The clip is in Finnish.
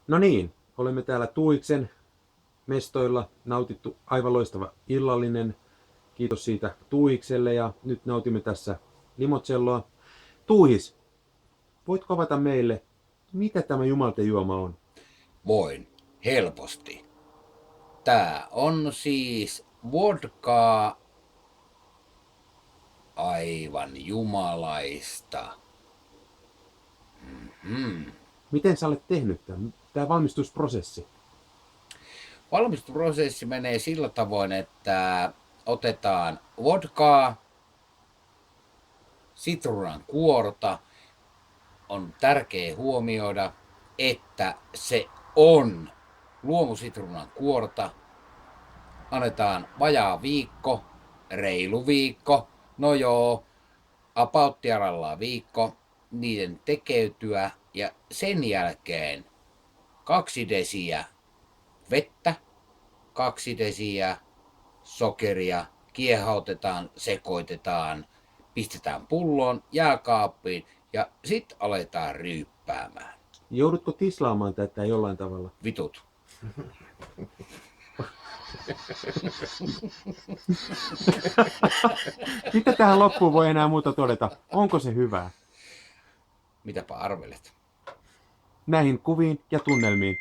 No niin, olemme täällä Tuiksen mestoilla, nautittu aivan loistava illallinen. Kiitos siitä Tuikselle ja nyt nautimme tässä limoncelloa. Tuihis, voitko avata meille, mitä tämä jumalten juoma on? Voin, helposti. Tää on siis vodkaa aivan jumalaista. Miten sä olet tehnyt tämän? Tämä valmistusprosessi. Valmistusprosessi menee sillä tavoin, että otetaan vodkaa, sitruunan kuorta. On tärkeää huomioida, että se on luomusitruunan kuorta. Annetaan vajaa viikko, reilu viikko, no joo, apauttiarallaan viikko, niiden tekeytyä ja sen jälkeen 2 desiä vettä, 2 desiä sokeria, kiehautetaan, sekoitetaan, pistetään pulloon, jääkaappiin ja sitten aletaan ryyppäämään. Joudutko tislaamaan tätä jollain tavalla? Vitut. Mitä tähän loppuun voi enää muuta todeta? Onko se hyvää? Mitäpä arvelet? Näihin kuviin ja tunnelmiin